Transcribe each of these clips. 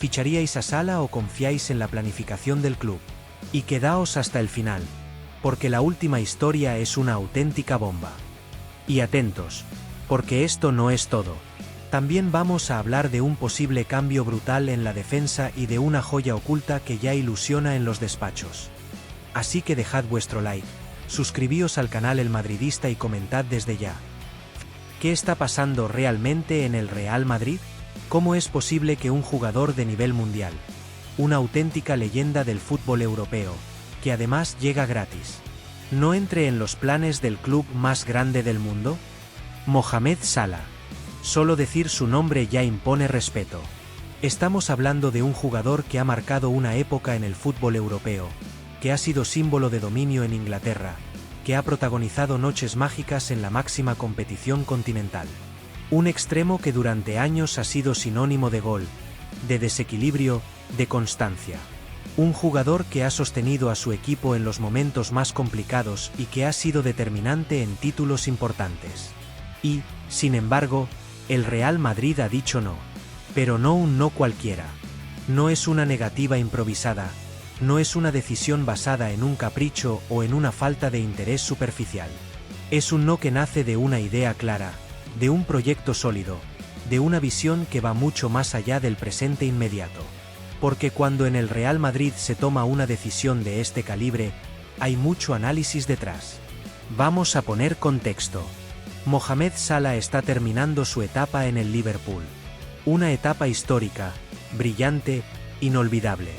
¿Ficharíais a Salah o confiáis en la planificación del club? Y quedaos hasta el final, porque la última historia es una auténtica bomba. Y atentos, porque esto no es todo. También vamos a hablar de un posible cambio brutal en la defensa y de una joya oculta que ya ilusiona en los despachos. Así que dejad vuestro like, suscribíos al canal El Madridista y comentad desde ya. ¿Qué está pasando realmente en el Real Madrid? ¿Cómo es posible que un jugador de nivel mundial, una auténtica leyenda del fútbol europeo, que además llega gratis, no entre en los planes del club más grande del mundo? Mohamed Salah. Solo decir su nombre ya impone respeto. Estamos hablando de un jugador que ha marcado una época en el fútbol europeo, que ha sido símbolo de dominio en Inglaterra, que ha protagonizado noches mágicas en la máxima competición continental. Un extremo que durante años ha sido sinónimo de gol, de desequilibrio, de constancia. Un jugador que ha sostenido a su equipo en los momentos más complicados y que ha sido determinante en títulos importantes. Y, sin embargo, el Real Madrid ha dicho no. Pero no un no cualquiera. No es una negativa improvisada, no es una decisión basada en un capricho o en una falta de interés superficial. Es un no que nace de una idea clara, de un proyecto sólido, de una visión que va mucho más allá del presente inmediato. Porque cuando en el Real Madrid se toma una decisión de este calibre, hay mucho análisis detrás. Vamos a poner contexto. Mohamed Salah está terminando su etapa en el Liverpool. Una etapa histórica, brillante, inolvidable.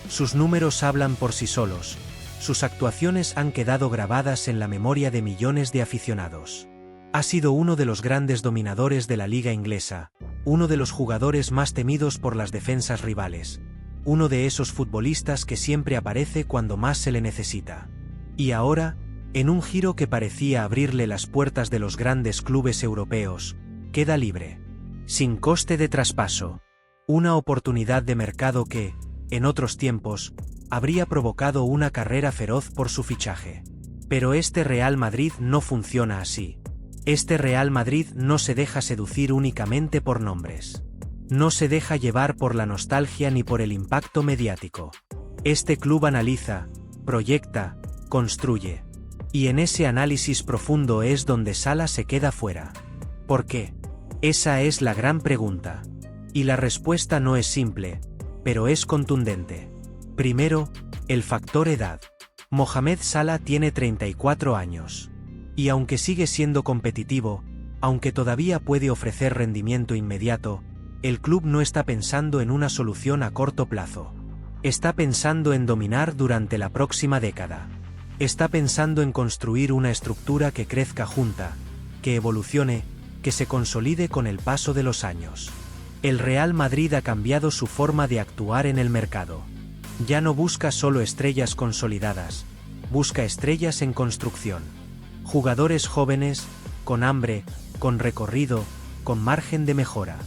Sus números hablan por sí solos, sus actuaciones han quedado grabadas en la memoria de millones de aficionados. Ha sido uno de los grandes dominadores de la liga inglesa, uno de los jugadores más temidos por las defensas rivales, uno de esos futbolistas que siempre aparece cuando más se le necesita. Y ahora, en un giro que parecía abrirle las puertas de los grandes clubes europeos, queda libre, sin coste de traspaso. Una oportunidad de mercado que, en otros tiempos, habría provocado una carrera feroz por su fichaje. Pero este Real Madrid no funciona así. Este Real Madrid no se deja seducir únicamente por nombres. No se deja llevar por la nostalgia ni por el impacto mediático. Este club analiza, proyecta, construye. Y en ese análisis profundo es donde Salah se queda fuera. ¿Por qué? Esa es la gran pregunta. Y la respuesta no es simple, pero es contundente. Primero, el factor edad. Mohamed Salah tiene 34 años. Y aunque sigue siendo competitivo, aunque todavía puede ofrecer rendimiento inmediato, el club no está pensando en una solución a corto plazo. Está pensando en dominar durante la próxima década. Está pensando en construir una estructura que crezca junta, que evolucione, que se consolide con el paso de los años. El Real Madrid ha cambiado su forma de actuar en el mercado. Ya no busca solo estrellas consolidadas, busca estrellas en construcción. Jugadores jóvenes, con hambre, con recorrido, con margen de mejora.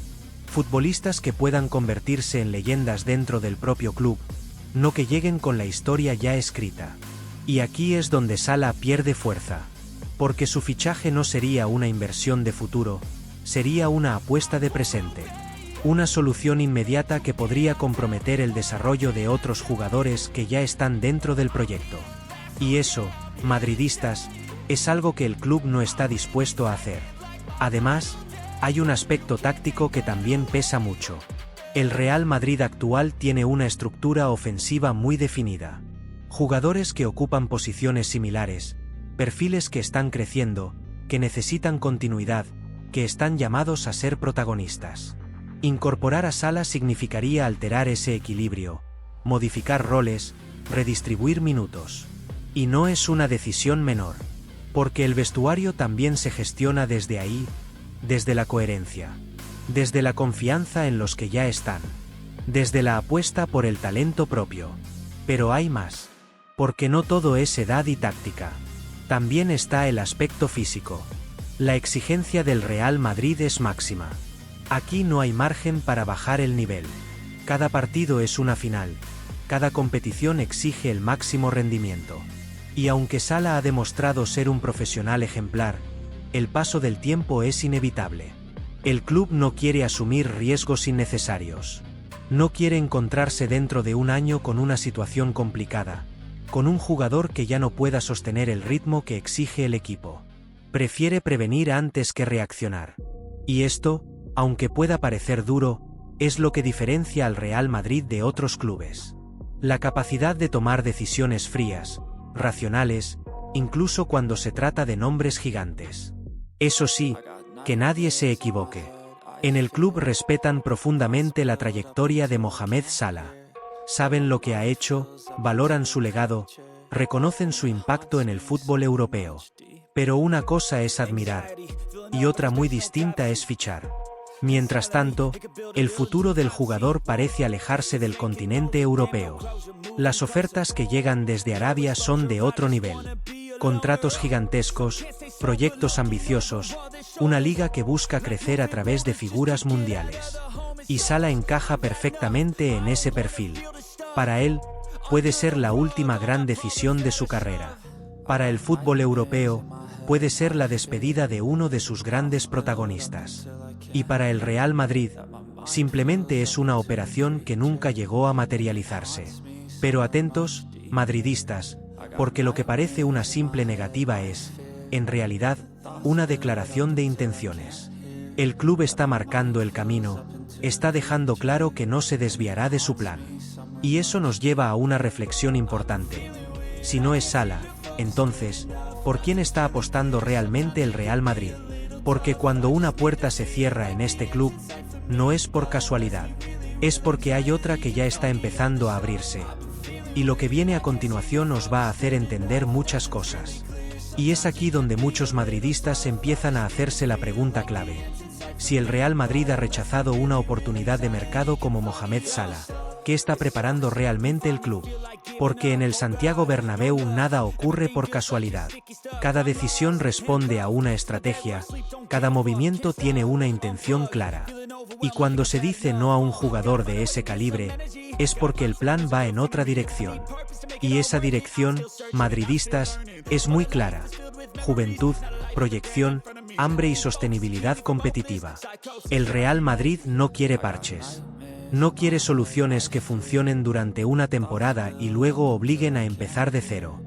Futbolistas que puedan convertirse en leyendas dentro del propio club, no que lleguen con la historia ya escrita. Y aquí es donde Salah pierde fuerza. Porque su fichaje no sería una inversión de futuro, sería una apuesta de presente. Una solución inmediata que podría comprometer el desarrollo de otros jugadores que ya están dentro del proyecto. Y eso, madridistas, es algo que el club no está dispuesto a hacer. Además, hay un aspecto táctico que también pesa mucho. El Real Madrid actual tiene una estructura ofensiva muy definida. Jugadores que ocupan posiciones similares, perfiles que están creciendo, que necesitan continuidad, que están llamados a ser protagonistas. Incorporar a Salah significaría alterar ese equilibrio, modificar roles, redistribuir minutos. Y no es una decisión menor. Porque el vestuario también se gestiona desde ahí, desde la coherencia, desde la confianza en los que ya están, desde la apuesta por el talento propio. Pero hay más. Porque no todo es edad y táctica. También está el aspecto físico. La exigencia del Real Madrid es máxima. Aquí no hay margen para bajar el nivel. Cada partido es una final. Cada competición exige el máximo rendimiento. Y aunque Salah ha demostrado ser un profesional ejemplar, el paso del tiempo es inevitable. El club no quiere asumir riesgos innecesarios. No quiere encontrarse dentro de un año con una situación complicada, con un jugador que ya no pueda sostener el ritmo que exige el equipo. Prefiere prevenir antes que reaccionar. Y esto, aunque pueda parecer duro, es lo que diferencia al Real Madrid de otros clubes. La capacidad de tomar decisiones frías, racionales, incluso cuando se trata de nombres gigantes. Eso sí, que nadie se equivoque. En el club respetan profundamente la trayectoria de Mohamed Salah. Saben lo que ha hecho, valoran su legado, reconocen su impacto en el fútbol europeo. Pero una cosa es admirar, y otra muy distinta es fichar. Mientras tanto, el futuro del jugador parece alejarse del continente europeo. Las ofertas que llegan desde Arabia son de otro nivel. Contratos gigantescos, proyectos ambiciosos, una liga que busca crecer a través de figuras mundiales. Y Salah encaja perfectamente en ese perfil. Para él, puede ser la última gran decisión de su carrera. Para el fútbol europeo, puede ser la despedida de uno de sus grandes protagonistas. Y para el Real Madrid, simplemente es una operación que nunca llegó a materializarse. Pero atentos, madridistas, porque lo que parece una simple negativa es, en realidad, una declaración de intenciones. El club está marcando el camino, está dejando claro que no se desviará de su plan. Y eso nos lleva a una reflexión importante. Si no es Salah, entonces, ¿por quién está apostando realmente el Real Madrid? Porque cuando una puerta se cierra en este club, no es por casualidad, es porque hay otra que ya está empezando a abrirse. Y lo que viene a continuación nos va a hacer entender muchas cosas. Y es aquí donde muchos madridistas empiezan a hacerse la pregunta clave. Si el Real Madrid ha rechazado una oportunidad de mercado como Mohamed Salah, ¿qué está preparando realmente el club? Porque en el Santiago Bernabéu nada ocurre por casualidad. Cada decisión responde a una estrategia, cada movimiento tiene una intención clara. Y cuando se dice no a un jugador de ese calibre, es porque el plan va en otra dirección. Y esa dirección, madridistas, es muy clara. Juventud, proyección, hambre y sostenibilidad competitiva. El Real Madrid no quiere parches. No quiere soluciones que funcionen durante una temporada y luego obliguen a empezar de cero.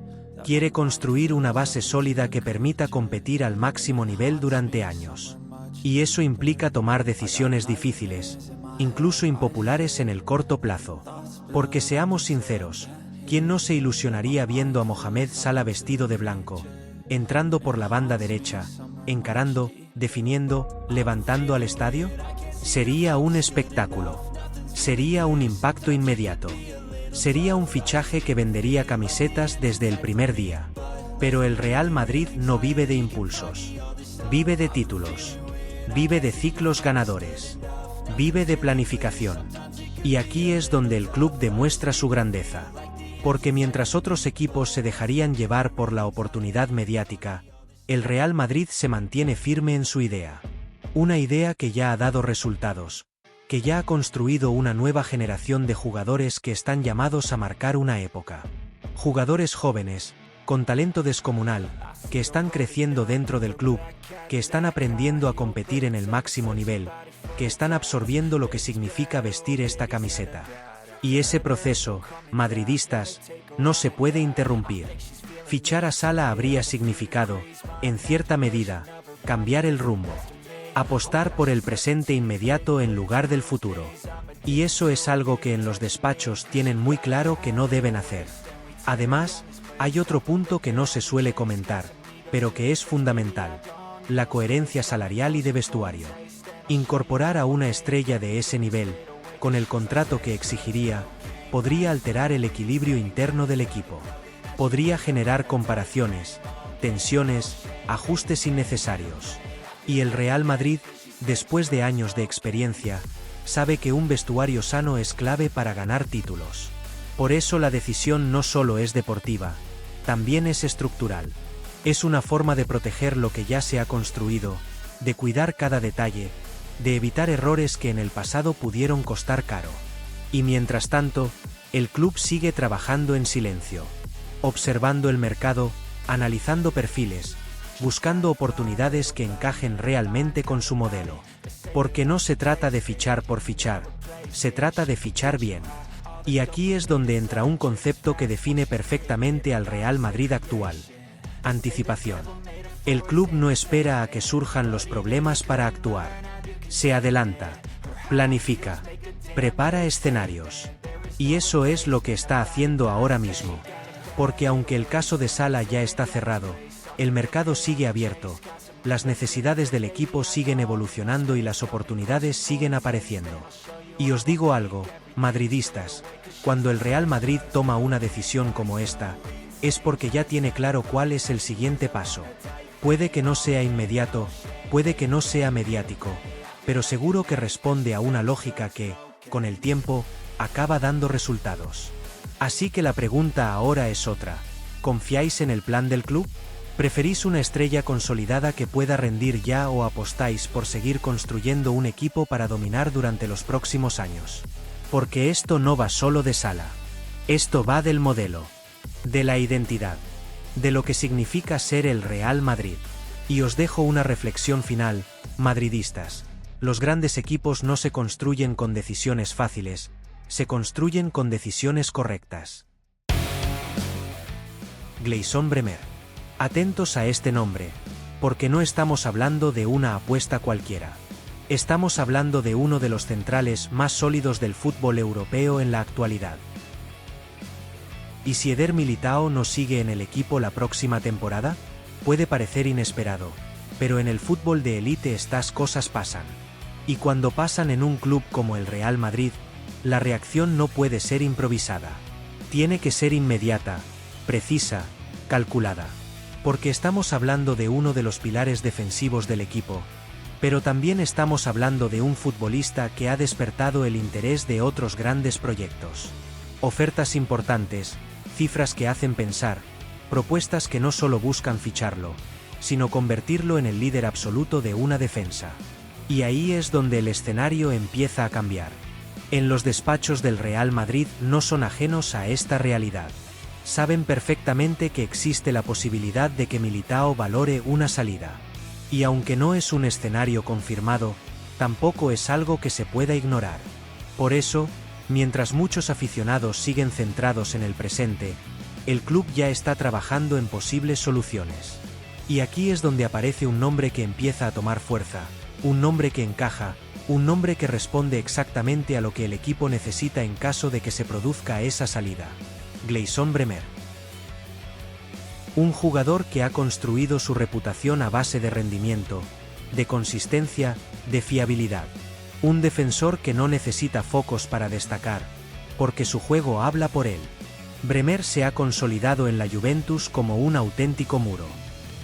Quiere construir una base sólida que permita competir al máximo nivel durante años. Y eso implica tomar decisiones difíciles, incluso impopulares en el corto plazo. Porque seamos sinceros, ¿quién no se ilusionaría viendo a Mohamed Salah vestido de blanco, entrando por la banda derecha, encarando, definiendo, levantando al estadio? Sería un espectáculo. Sería un impacto inmediato. Sería un fichaje que vendería camisetas desde el primer día. Pero el Real Madrid no vive de impulsos. Vive de títulos. Vive de ciclos ganadores. Vive de planificación. Y aquí es donde el club demuestra su grandeza. Porque mientras otros equipos se dejarían llevar por la oportunidad mediática, el Real Madrid se mantiene firme en su idea. Una idea que ya ha dado resultados, que ya ha construido una nueva generación de jugadores que están llamados a marcar una época. Jugadores jóvenes, con talento descomunal, que están creciendo dentro del club, que están aprendiendo a competir en el máximo nivel, que están absorbiendo lo que significa vestir esta camiseta. Y ese proceso, madridistas, no se puede interrumpir. Fichar a Salah habría significado, en cierta medida, cambiar el rumbo. Apostar por el presente inmediato en lugar del futuro. Y eso es algo que en los despachos tienen muy claro que no deben hacer. Además, hay otro punto que no se suele comentar, pero que es fundamental: la coherencia salarial y de vestuario. Incorporar a una estrella de ese nivel, con el contrato que exigiría, podría alterar el equilibrio interno del equipo. Podría generar comparaciones, tensiones, ajustes innecesarios. Y el Real Madrid, después de años de experiencia, sabe que un vestuario sano es clave para ganar títulos. Por eso la decisión no solo es deportiva, también es estructural. Es una forma de proteger lo que ya se ha construido, de cuidar cada detalle, de evitar errores que en el pasado pudieron costar caro. Y mientras tanto, el club sigue trabajando en silencio, observando el mercado, analizando perfiles, buscando oportunidades que encajen realmente con su modelo. Porque no se trata de fichar por fichar, se trata de fichar bien. Y aquí es donde entra un concepto que define perfectamente al Real Madrid actual. Anticipación. El club no espera a que surjan los problemas para actuar. Se adelanta, planifica, prepara escenarios. Y eso es lo que está haciendo ahora mismo. Porque aunque el caso de Salah ya está cerrado, el mercado sigue abierto, las necesidades del equipo siguen evolucionando y las oportunidades siguen apareciendo. Y os digo algo, madridistas, cuando el Real Madrid toma una decisión como esta, es porque ya tiene claro cuál es el siguiente paso. Puede que no sea inmediato, puede que no sea mediático, pero seguro que responde a una lógica que, con el tiempo, acaba dando resultados. Así que la pregunta ahora es otra: ¿confiáis en el plan del club? ¿Preferís una estrella consolidada que pueda rendir ya o apostáis por seguir construyendo un equipo para dominar durante los próximos años? Porque esto no va solo de Salah. Esto va del modelo, de la identidad, de lo que significa ser el Real Madrid. Y os dejo una reflexión final, madridistas. Los grandes equipos no se construyen con decisiones fáciles, se construyen con decisiones correctas. Gleison Bremer. Atentos a este nombre, porque no estamos hablando de una apuesta cualquiera. Estamos hablando de uno de los centrales más sólidos del fútbol europeo en la actualidad. ¿Y si Eder Militao no sigue en el equipo la próxima temporada? Puede parecer inesperado, pero en el fútbol de élite estas cosas pasan. Y cuando pasan en un club como el Real Madrid, la reacción no puede ser improvisada. Tiene que ser inmediata, precisa, calculada. Porque estamos hablando de uno de los pilares defensivos del equipo, pero también estamos hablando de un futbolista que ha despertado el interés de otros grandes proyectos. Ofertas importantes, cifras que hacen pensar, propuestas que no solo buscan ficharlo, sino convertirlo en el líder absoluto de una defensa. Y ahí es donde el escenario empieza a cambiar. En los despachos del Real Madrid no son ajenos a esta realidad. Saben perfectamente que existe la posibilidad de que Militao valore una salida. Y aunque no es un escenario confirmado, tampoco es algo que se pueda ignorar. Por eso, mientras muchos aficionados siguen centrados en el presente, el club ya está trabajando en posibles soluciones. Y aquí es donde aparece un nombre que empieza a tomar fuerza, un nombre que encaja, un nombre que responde exactamente a lo que el equipo necesita en caso de que se produzca esa salida. Gleison Bremer. Un jugador que ha construido su reputación a base de rendimiento, de consistencia, de fiabilidad. Un defensor que no necesita focos para destacar, porque su juego habla por él. Bremer se ha consolidado en la Juventus como un auténtico muro.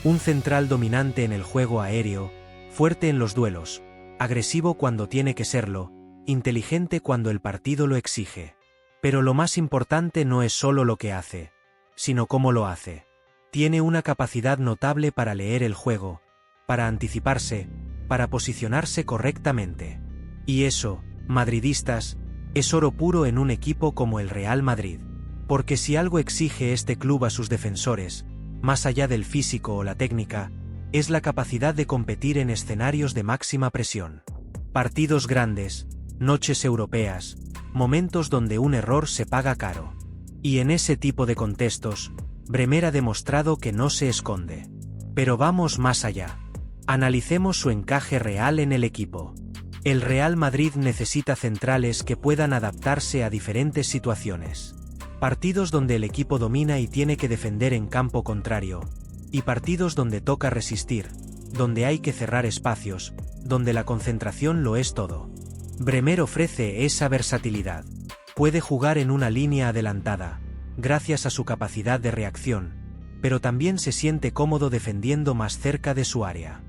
Un central dominante en el juego aéreo, fuerte en los duelos, agresivo cuando tiene que serlo, inteligente cuando el partido lo exige. Pero lo más importante no es solo lo que hace, sino cómo lo hace. Tiene una capacidad notable para leer el juego, para anticiparse, para posicionarse correctamente. Y eso, madridistas, es oro puro en un equipo como el Real Madrid. Porque si algo exige este club a sus defensores, más allá del físico o la técnica, es la capacidad de competir en escenarios de máxima presión. Partidos grandes, noches europeas, momentos donde un error se paga caro. Y en ese tipo de contextos, Bremer ha demostrado que no se esconde. Pero vamos más allá. Analicemos su encaje real en el equipo. El Real Madrid necesita centrales que puedan adaptarse a diferentes situaciones. Partidos donde el equipo domina y tiene que defender en campo contrario. Y partidos donde toca resistir, donde hay que cerrar espacios, donde la concentración lo es todo. Bremer ofrece esa versatilidad. Puede jugar en una línea adelantada, gracias a su capacidad de reacción, pero también se siente cómodo defendiendo más cerca de su área.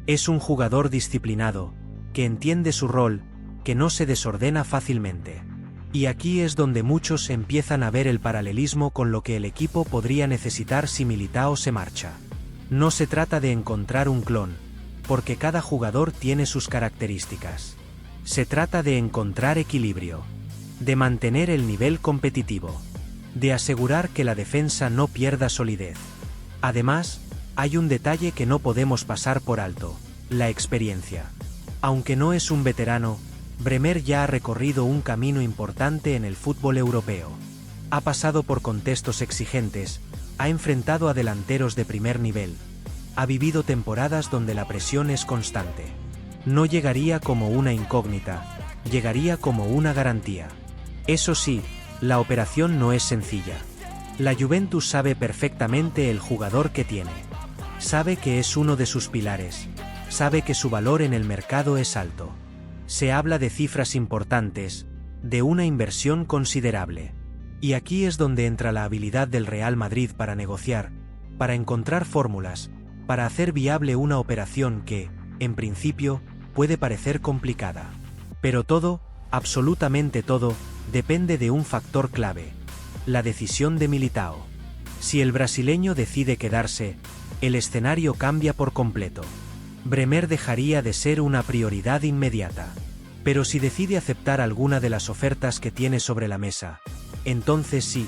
Es un jugador disciplinado, que entiende su rol, que no se desordena fácilmente. Y aquí es donde muchos empiezan a ver el paralelismo con lo que el equipo podría necesitar si Militao se marcha. No se trata de encontrar un clon, porque cada jugador tiene sus características. Se trata de encontrar equilibrio, de mantener el nivel competitivo, de asegurar que la defensa no pierda solidez. Además, hay un detalle que no podemos pasar por alto: la experiencia. Aunque no es un veterano, Bremer ya ha recorrido un camino importante en el fútbol europeo. Ha pasado por contextos exigentes, ha enfrentado a delanteros de primer nivel, ha vivido temporadas donde la presión es constante. No llegaría como una incógnita, llegaría como una garantía. Eso sí, la operación no es sencilla. La Juventus sabe perfectamente el jugador que tiene. Sabe que es uno de sus pilares, sabe que su valor en el mercado es alto. Se habla de cifras importantes, de una inversión considerable. Y aquí es donde entra la habilidad del Real Madrid para negociar, para encontrar fórmulas, para hacer viable una operación que, en principio, puede parecer complicada. Pero todo, absolutamente todo, depende de un factor clave: la decisión de Militao. Si el brasileño decide quedarse, el escenario cambia por completo. Bremer dejaría de ser una prioridad inmediata. Pero si decide aceptar alguna de las ofertas que tiene sobre la mesa, entonces sí,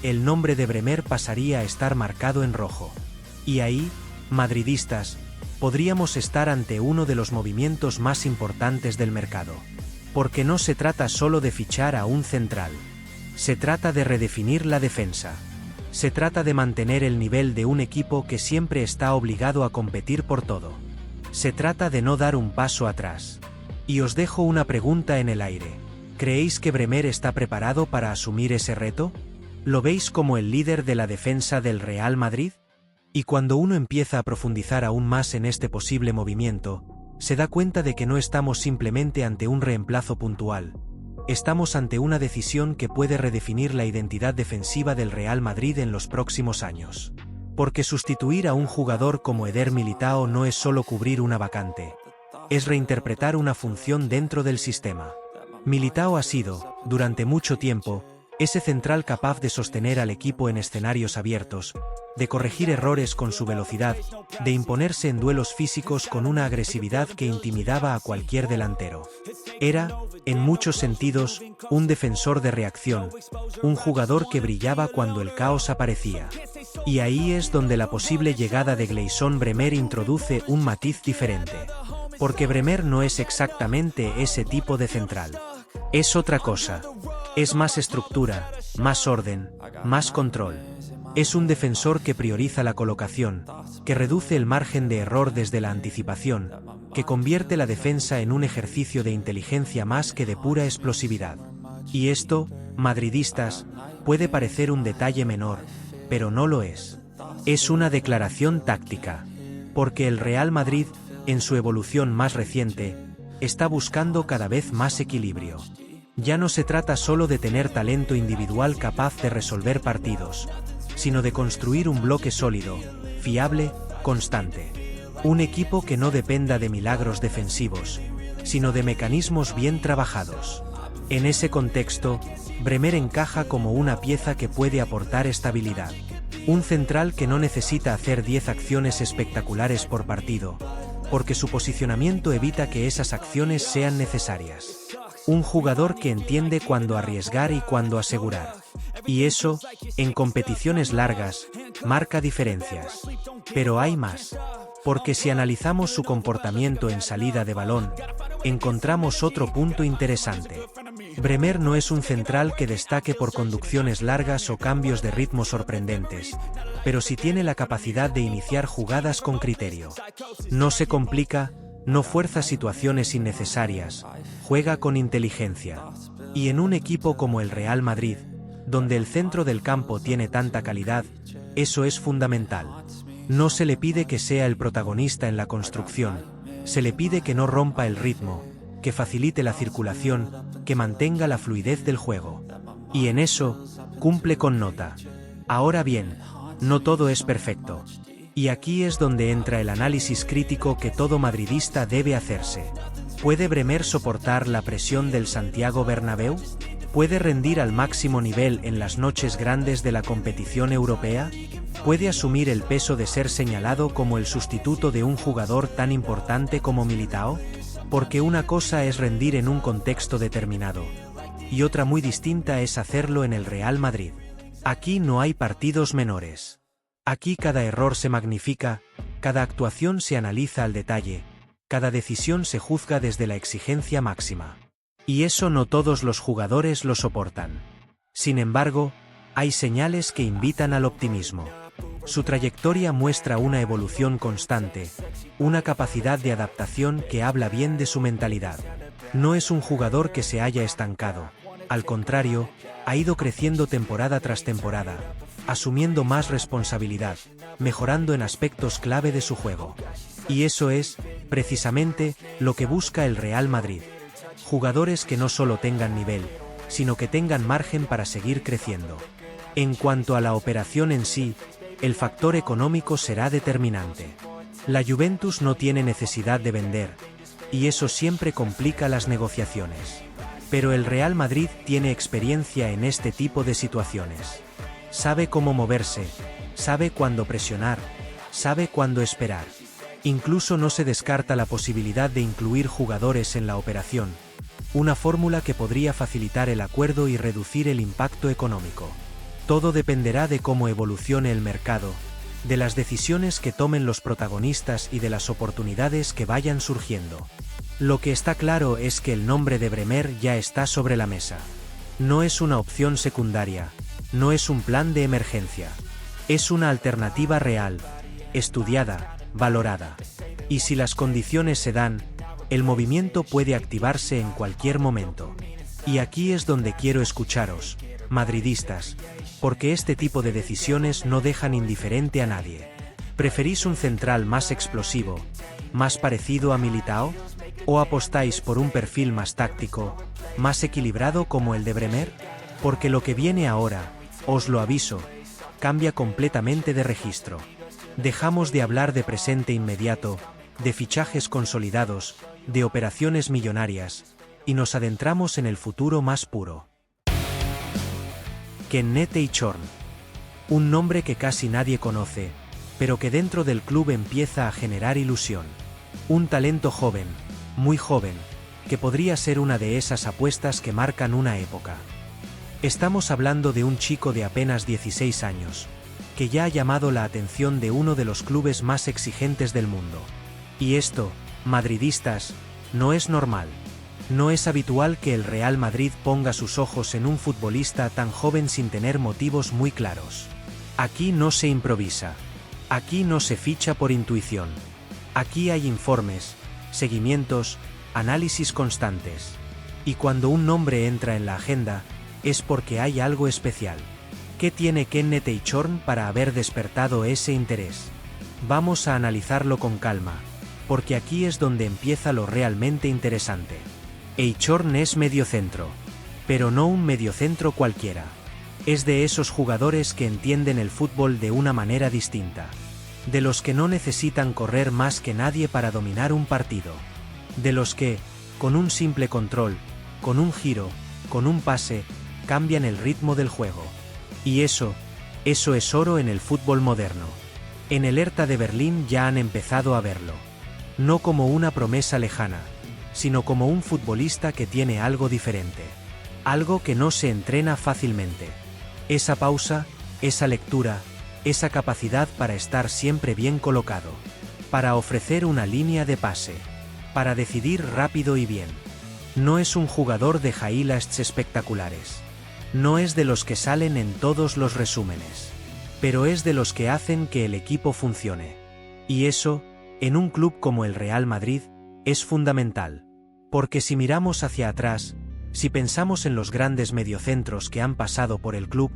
el nombre de Bremer pasaría a estar marcado en rojo. Y ahí, madridistas, podríamos estar ante uno de los movimientos más importantes del mercado. Porque no se trata solo de fichar a un central. Se trata de redefinir la defensa. Se trata de mantener el nivel de un equipo que siempre está obligado a competir por todo. Se trata de no dar un paso atrás. Y os dejo una pregunta en el aire. ¿Creéis que Bremer está preparado para asumir ese reto? ¿Lo veis como el líder de la defensa del Real Madrid? Y cuando uno empieza a profundizar aún más en este posible movimiento, se da cuenta de que no estamos simplemente ante un reemplazo puntual. Estamos ante una decisión que puede redefinir la identidad defensiva del Real Madrid en los próximos años. Porque sustituir a un jugador como Eder Militao no es solo cubrir una vacante. Es reinterpretar una función dentro del sistema. Militao ha sido, durante mucho tiempo, ese central capaz de sostener al equipo en escenarios abiertos, de corregir errores con su velocidad, de imponerse en duelos físicos con una agresividad que intimidaba a cualquier delantero. Era, en muchos sentidos, un defensor de reacción, un jugador que brillaba cuando el caos aparecía. Y ahí es donde la posible llegada de Gleison Bremer introduce un matiz diferente. Porque Bremer no es exactamente ese tipo de central. Es otra cosa. Es más estructura, más orden, más control. Es un defensor que prioriza la colocación, que reduce el margen de error desde la anticipación, que convierte la defensa en un ejercicio de inteligencia más que de pura explosividad. Y esto, madridistas, puede parecer un detalle menor, pero no lo es. Es una declaración táctica. Porque el Real Madrid, en su evolución más reciente, está buscando cada vez más equilibrio. Ya no se trata solo de tener talento individual capaz de resolver partidos, sino de construir un bloque sólido, fiable, constante. Un equipo que no dependa de milagros defensivos, sino de mecanismos bien trabajados. En ese contexto, Bremer encaja como una pieza que puede aportar estabilidad. Un central que no necesita hacer 10 acciones espectaculares por partido, porque su posicionamiento evita que esas acciones sean necesarias. Un jugador que entiende cuándo arriesgar y cuándo asegurar. Y eso, en competiciones largas, marca diferencias. Pero hay más. Porque si analizamos su comportamiento en salida de balón, encontramos otro punto interesante. Bremer no es un central que destaque por conducciones largas o cambios de ritmo sorprendentes, pero sí tiene la capacidad de iniciar jugadas con criterio. No se complica, no fuerza situaciones innecesarias, juega con inteligencia. Y en un equipo como el Real Madrid, donde el centro del campo tiene tanta calidad, eso es fundamental. No se le pide que sea el protagonista en la construcción, se le pide que no rompa el ritmo, que facilite la circulación, que mantenga la fluidez del juego. Y en eso, cumple con nota. Ahora bien, no todo es perfecto. Y aquí es donde entra el análisis crítico que todo madridista debe hacerse. ¿Puede Bremer soportar la presión del Santiago Bernabéu? ¿Puede rendir al máximo nivel en las noches grandes de la competición europea? ¿Puede asumir el peso de ser señalado como el sustituto de un jugador tan importante como Militao? Porque una cosa es rendir en un contexto determinado, y otra muy distinta es hacerlo en el Real Madrid. Aquí no hay partidos menores. Aquí cada error se magnifica, cada actuación se analiza al detalle, cada decisión se juzga desde la exigencia máxima. Y eso no todos los jugadores lo soportan. Sin embargo, hay señales que invitan al optimismo. Su trayectoria muestra una evolución constante, una capacidad de adaptación que habla bien de su mentalidad. No es un jugador que se haya estancado. Al contrario, ha ido creciendo temporada tras temporada, asumiendo más responsabilidad, mejorando en aspectos clave de su juego. Y eso es, precisamente, lo que busca el Real Madrid. Jugadores que no solo tengan nivel, sino que tengan margen para seguir creciendo. En cuanto a la operación en sí, el factor económico será determinante. La Juventus no tiene necesidad de vender, y eso siempre complica las negociaciones. Pero el Real Madrid tiene experiencia en este tipo de situaciones. Sabe cómo moverse, sabe cuándo presionar, sabe cuándo esperar. Incluso no se descarta la posibilidad de incluir jugadores en la operación, una fórmula que podría facilitar el acuerdo y reducir el impacto económico. Todo dependerá de cómo evolucione el mercado, de las decisiones que tomen los protagonistas y de las oportunidades que vayan surgiendo. Lo que está claro es que el nombre de Bremer ya está sobre la mesa. No es una opción secundaria, no es un plan de emergencia. Es una alternativa real, estudiada, valorada. Y si las condiciones se dan, el movimiento puede activarse en cualquier momento. Y aquí es donde quiero escucharos, madridistas, porque este tipo de decisiones no dejan indiferente a nadie. ¿Preferís un central más explosivo, más parecido a Militao? ¿O apostáis por un perfil más táctico, más equilibrado como el de Bremer? Porque lo que viene ahora, os lo aviso, cambia completamente de registro. Dejamos de hablar de presente inmediato, de fichajes consolidados, de operaciones millonarias, y nos adentramos en el futuro más puro. Kenneth Eichhorn. Un nombre que casi nadie conoce, pero que dentro del club empieza a generar ilusión. Un talento joven, muy joven, que podría ser una de esas apuestas que marcan una época. Estamos hablando de un chico de apenas 16 años, que ya ha llamado la atención de uno de los clubes más exigentes del mundo. Y esto, madridistas, no es normal. No es habitual que el Real Madrid ponga sus ojos en un futbolista tan joven sin tener motivos muy claros. Aquí no se improvisa. Aquí no se ficha por intuición. Aquí hay informes, seguimientos, análisis constantes. Y cuando un nombre entra en la agenda, es porque hay algo especial. ¿Qué tiene Kenneth Eichhorn para haber despertado ese interés? Vamos a analizarlo con calma, porque aquí es donde empieza lo realmente interesante. Eichhorn es mediocentro, pero no un mediocentro cualquiera. Es de esos jugadores que entienden el fútbol de una manera distinta. De los que no necesitan correr más que nadie para dominar un partido. De los que, con un simple control, con un giro, con un pase, cambian el ritmo del juego. Y eso es oro en el fútbol moderno. En el Hertha de Berlín ya han empezado a verlo. No como una promesa lejana, sino como un futbolista que tiene algo diferente. Algo que no se entrena fácilmente. Esa pausa, esa lectura, esa capacidad para estar siempre bien colocado. Para ofrecer una línea de pase. Para decidir rápido y bien. No es un jugador de highlights espectaculares. No es de los que salen en todos los resúmenes. Pero es de los que hacen que el equipo funcione. Y eso, en un club como el Real Madrid, es fundamental. Porque si miramos hacia atrás, si pensamos en los grandes mediocentros que han pasado por el club,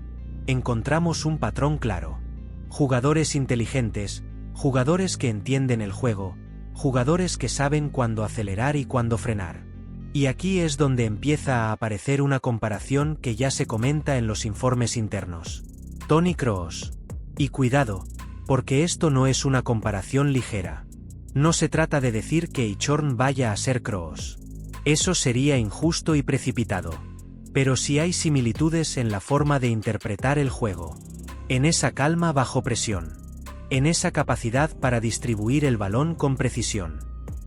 encontramos un patrón claro. Jugadores inteligentes, jugadores que entienden el juego, jugadores que saben cuándo acelerar y cuándo frenar. Y aquí es donde empieza a aparecer una comparación que ya se comenta en los informes internos. Toni Kroos. Y cuidado, porque esto no es una comparación ligera. No se trata de decir que Eichhorn vaya a ser Kroos. Eso sería injusto y precipitado. Pero sí hay similitudes en la forma de interpretar el juego. En esa calma bajo presión. En esa capacidad para distribuir el balón con precisión.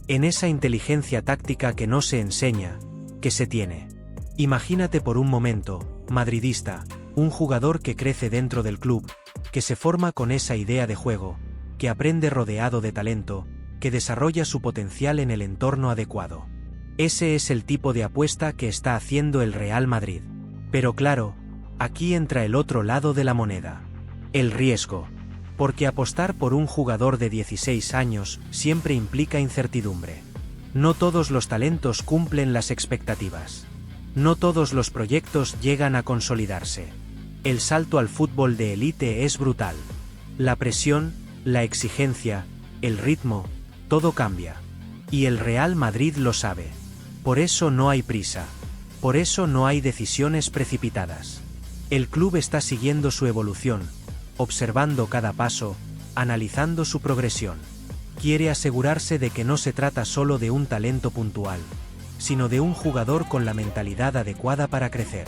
En esa inteligencia táctica que no se enseña, que se tiene. Imagínate por un momento, madridista, un jugador que crece dentro del club, que se forma con esa idea de juego, que aprende rodeado de talento, que desarrolla su potencial en el entorno adecuado. Ese es el tipo de apuesta que está haciendo el Real Madrid. Pero claro, aquí entra el otro lado de la moneda. El riesgo. Porque apostar por un jugador de 16 años siempre implica incertidumbre. No todos los talentos cumplen las expectativas. No todos los proyectos llegan a consolidarse. El salto al fútbol de élite es brutal. La presión, la exigencia, el ritmo, todo cambia. Y el Real Madrid lo sabe. Por eso no hay prisa. Por eso no hay decisiones precipitadas. El club está siguiendo su evolución, observando cada paso, analizando su progresión. Quiere asegurarse de que no se trata solo de un talento puntual, sino de un jugador con la mentalidad adecuada para crecer.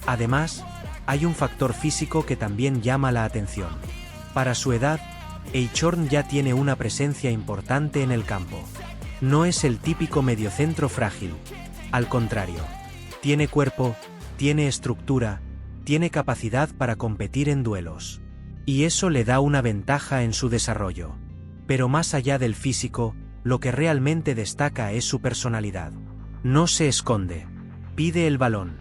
Además, hay un factor físico que también llama la atención. Para su edad, Eichhorn ya tiene una presencia importante en el campo. No es el típico mediocentro frágil. Al contrario, tiene cuerpo, tiene estructura, tiene capacidad para competir en duelos. Y eso le da una ventaja en su desarrollo. Pero más allá del físico, lo que realmente destaca es su personalidad. No se esconde. Pide el balón.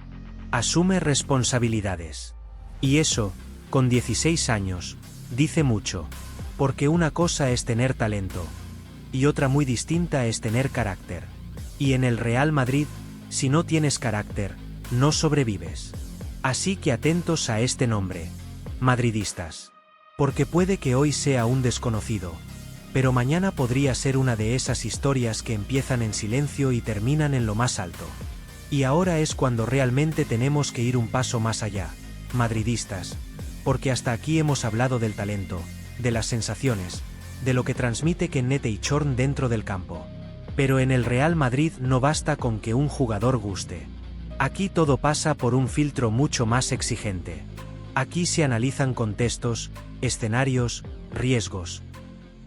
Asume responsabilidades. Y eso, con 16 años, dice mucho. Porque una cosa es tener talento. Y otra muy distinta es tener carácter. Y en el Real Madrid, si no tienes carácter, no sobrevives. Así que atentos a este nombre. Madridistas. Porque puede que hoy sea un desconocido, pero mañana podría ser una de esas historias que empiezan en silencio y terminan en lo más alto. Y ahora es cuando realmente tenemos que ir un paso más allá, madridistas, porque hasta aquí hemos hablado del talento, de las sensaciones, de lo que transmite Kenneth Eichhorn dentro del campo. Pero en el Real Madrid no basta con que un jugador guste. Aquí todo pasa por un filtro mucho más exigente. Aquí se analizan contextos, escenarios, riesgos.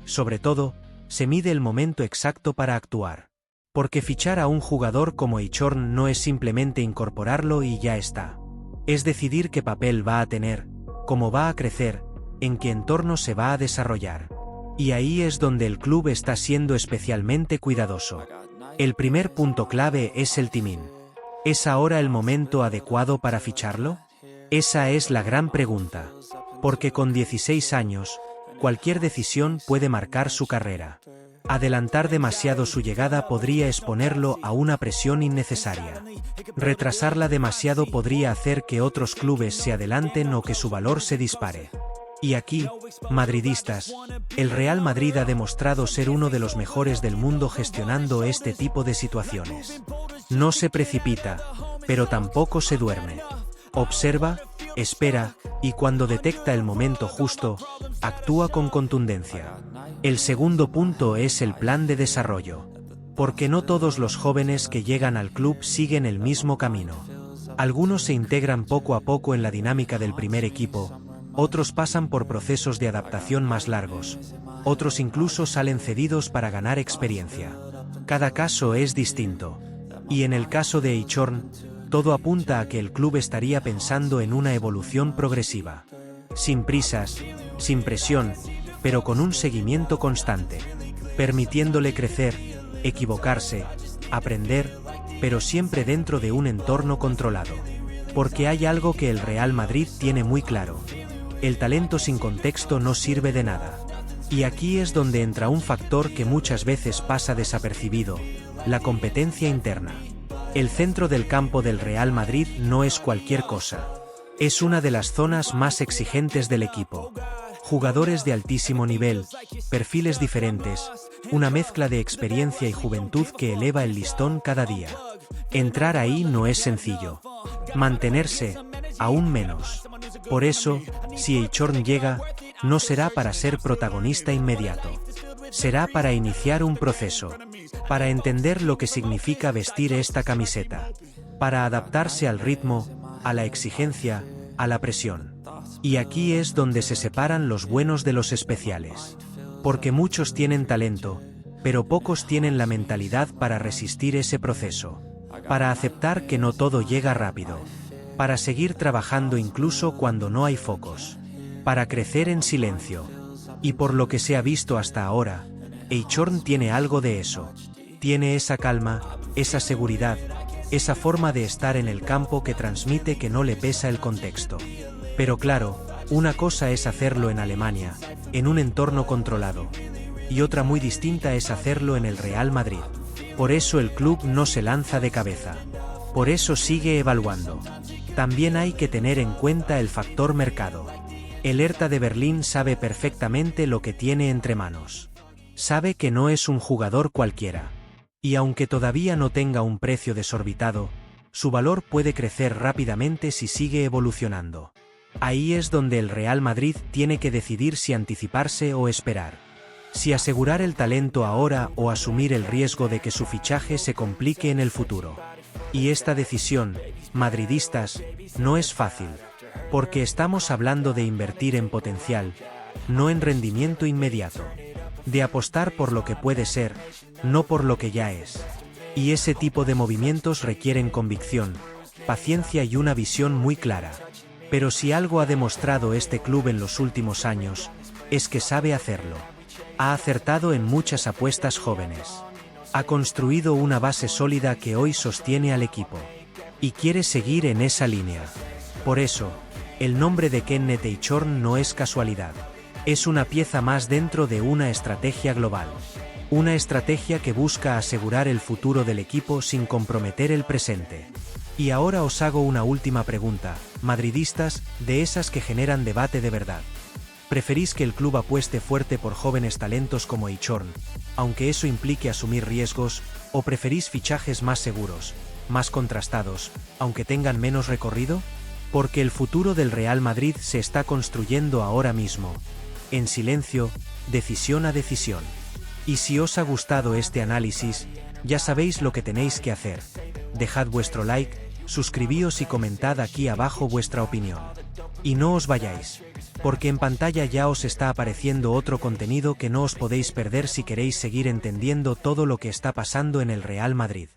Sobre todo, se mide el momento exacto para actuar. Porque fichar a un jugador como Eichhorn no es simplemente incorporarlo y ya está. Es decidir qué papel va a tener, cómo va a crecer, en qué entorno se va a desarrollar. Y ahí es donde el club está siendo especialmente cuidadoso. El primer punto clave es el timing. ¿Es ahora el momento adecuado para ficharlo? Esa es la gran pregunta. Porque con 16 años, cualquier decisión puede marcar su carrera. Adelantar demasiado su llegada podría exponerlo a una presión innecesaria. Retrasarla demasiado podría hacer que otros clubes se adelanten o que su valor se dispare. Y aquí, madridistas, el Real Madrid ha demostrado ser uno de los mejores del mundo gestionando este tipo de situaciones. No se precipita, pero tampoco se duerme. Observa, espera, y cuando detecta el momento justo, actúa con contundencia. El segundo punto es el plan de desarrollo. Porque no todos los jóvenes que llegan al club siguen el mismo camino. Algunos se integran poco a poco en la dinámica del primer equipo, otros pasan por procesos de adaptación más largos, otros incluso salen cedidos para ganar experiencia. Cada caso es distinto. Y en el caso de Eichhorn, todo apunta a que el club estaría pensando en una evolución progresiva. Sin prisas, sin presión, pero con un seguimiento constante. Permitiéndole crecer, equivocarse, aprender, pero siempre dentro de un entorno controlado. Porque hay algo que el Real Madrid tiene muy claro. El talento sin contexto no sirve de nada. Y aquí es donde entra un factor que muchas veces pasa desapercibido, la competencia interna. El centro del campo del Real Madrid no es cualquier cosa. Es una de las zonas más exigentes del equipo. Jugadores de altísimo nivel, perfiles diferentes, una mezcla de experiencia y juventud que eleva el listón cada día. Entrar ahí no es sencillo. Mantenerse, aún menos. Por eso, si Eichhorn llega, no será para ser protagonista inmediato. Será para iniciar un proceso. Para entender lo que significa vestir esta camiseta. Para adaptarse al ritmo, a la exigencia, a la presión. Y aquí es donde se separan los buenos de los especiales. Porque muchos tienen talento, pero pocos tienen la mentalidad para resistir ese proceso. Para aceptar que no todo llega rápido. Para seguir trabajando incluso cuando no hay focos. Para crecer en silencio. Y por lo que se ha visto hasta ahora, Eichhorn tiene algo de eso. Tiene esa calma, esa seguridad, esa forma de estar en el campo que transmite que no le pesa el contexto. Pero claro, una cosa es hacerlo en Alemania, en un entorno controlado. Y otra muy distinta es hacerlo en el Real Madrid. Por eso el club no se lanza de cabeza. Por eso sigue evaluando. También hay que tener en cuenta el factor mercado. El Hertha de Berlín sabe perfectamente lo que tiene entre manos. Sabe que no es un jugador cualquiera. Y aunque todavía no tenga un precio desorbitado, su valor puede crecer rápidamente si sigue evolucionando. Ahí es donde el Real Madrid tiene que decidir si anticiparse o esperar. Si asegurar el talento ahora o asumir el riesgo de que su fichaje se complique en el futuro. Y esta decisión, madridistas, no es fácil. Porque estamos hablando de invertir en potencial, no en rendimiento inmediato. De apostar por lo que puede ser, no por lo que ya es. Y ese tipo de movimientos requieren convicción, paciencia y una visión muy clara. Pero si algo ha demostrado este club en los últimos años, es que sabe hacerlo. Ha acertado en muchas apuestas jóvenes. Ha construido una base sólida que hoy sostiene al equipo. Y quiere seguir en esa línea. Por eso, el nombre de Kenneth Eichhorn no es casualidad. Es una pieza más dentro de una estrategia global. Una estrategia que busca asegurar el futuro del equipo sin comprometer el presente. Y ahora os hago una última pregunta, madridistas, de esas que generan debate de verdad. ¿Preferís que el club apueste fuerte por jóvenes talentos como Eichhorn, aunque eso implique asumir riesgos, o preferís fichajes más seguros, más contrastados, aunque tengan menos recorrido? Porque el futuro del Real Madrid se está construyendo ahora mismo. En silencio, decisión a decisión. Y si os ha gustado este análisis, ya sabéis lo que tenéis que hacer. Dejad vuestro like, suscribíos y comentad aquí abajo vuestra opinión. Y no os vayáis, porque en pantalla ya os está apareciendo otro contenido que no os podéis perder si queréis seguir entendiendo todo lo que está pasando en el Real Madrid.